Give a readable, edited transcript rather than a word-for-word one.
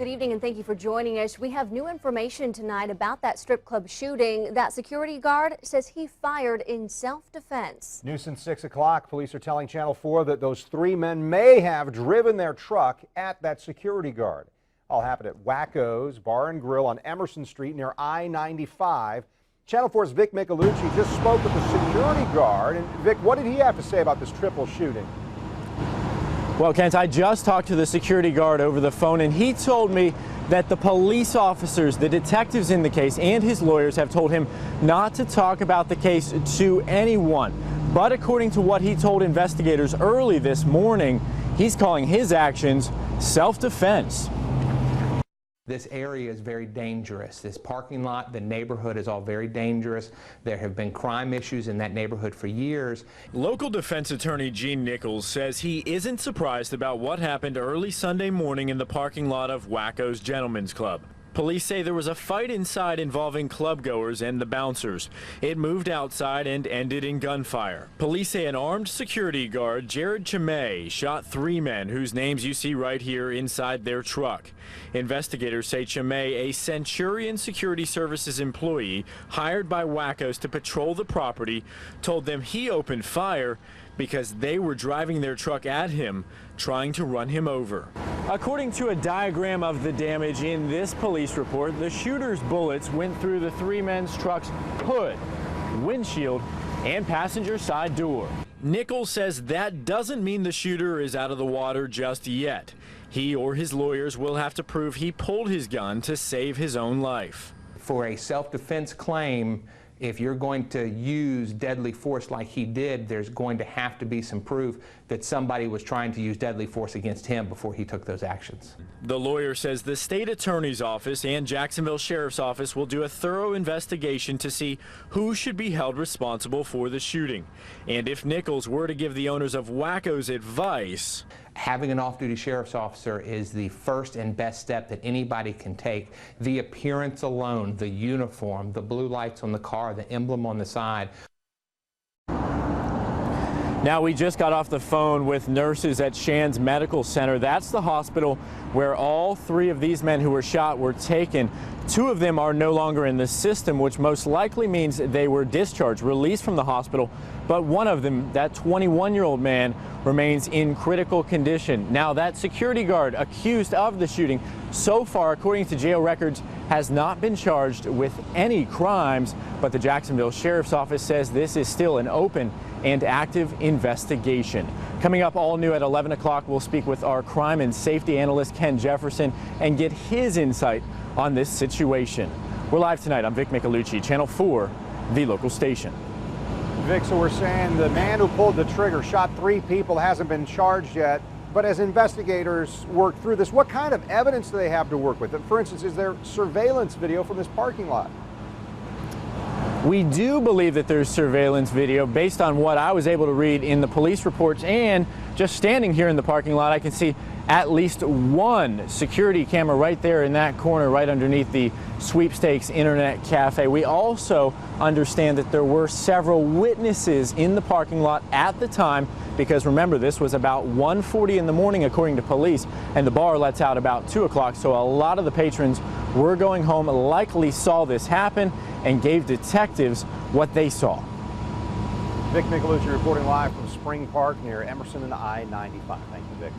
Good evening and thank you for joining us. We have new information tonight about that strip club shooting. That security guard says he fired in self-defense. New since 6 o'clock, police are telling Channel 4 that those three men may have driven their truck at that security guard. All happened at Wacko's Bar and Grill on Emerson Street near I-95. Channel 4's Vic Micolucci just spoke with the security guard. And Vic, what did he have to say about this triple shooting? Well, Kent, I just talked to the security guard over the phone, and he told me that the police officers, the detectives in the case, and his lawyers have told him not to talk about the case to anyone. But according to what he told investigators early this morning, he's calling his actions self-defense. This area is very dangerous. This parking lot, the neighborhood is all very dangerous. There have been crime issues in that neighborhood for years. Local defense attorney Gene Nichols says he isn't surprised about what happened early Sunday morning in the parking lot of Wacko's Gentlemen's Club. Police say there was a fight inside involving clubgoers and the bouncers. It moved outside and ended in gunfire. Police say an armed security guard, Jared Chimay, shot three men whose names you see right here inside their truck. Investigators say Chimay, a Centurion Security Services employee hired by Wacko's to patrol the property, told them he opened fire because they were driving their truck at him, trying to run him over. According to a diagram of the damage in this police report, the shooter's bullets went through the three men's truck's hood, windshield, and passenger side door. Nichols says that doesn't mean the shooter is out of the water just yet. He or his lawyers will have to prove he pulled his gun to save his own life. For a self-defense claim, if you're going to use deadly force like he did, there's going to have to be some proof that somebody was trying to use deadly force against him before he took those actions. The lawyer says the state attorney's office and Jacksonville Sheriff's Office will do a thorough investigation to see who should be held responsible for the shooting. And if Nichols were to give the owners of Wacko's advice, having an off-duty sheriff's officer is the first and best step that anybody can take. The appearance alone, the uniform, the blue lights on the car, the emblem on the side. Now, we just got off the phone with nurses at Shands Medical Center. That's the hospital where all three of these men who were shot were taken. Two of them are no longer in the system, which most likely means they were discharged, released from the hospital. But one of them, that 21-year-old man, remains in critical condition. Now, that security guard accused of the shooting, so far, according to jail records, has not been charged with any crimes. But the Jacksonville Sheriff's Office says this is still an open and active investigation. Coming up all new at 11 o'clock, we'll speak with our crime and safety analyst, Ken Jefferson, and get his insight on this situation. We're live tonight. I'm Vic Micolucci, Channel 4, the local station. Vic, so we're saying the man who pulled the trigger shot three people, hasn't been charged yet. But as investigators work through this, what kind of evidence do they have to work with? For instance, is there surveillance video from this parking lot? We do believe that there's surveillance video based on what I was able to read in the police reports, and just standing here in the parking lot, I can see at least one security camera right there in that corner, right underneath the Sweepstakes Internet Cafe. We also understand that there were several witnesses in the parking lot at the time, because remember, this was about 1:40 in the morning according to police, and the bar lets out about 2 o'clock, so a lot of the patrons were going home, likely saw this happen and gave detectives what they saw. Vic Micolucci reporting live from Spring Park near Emerson and I-95. Thank you, Vic.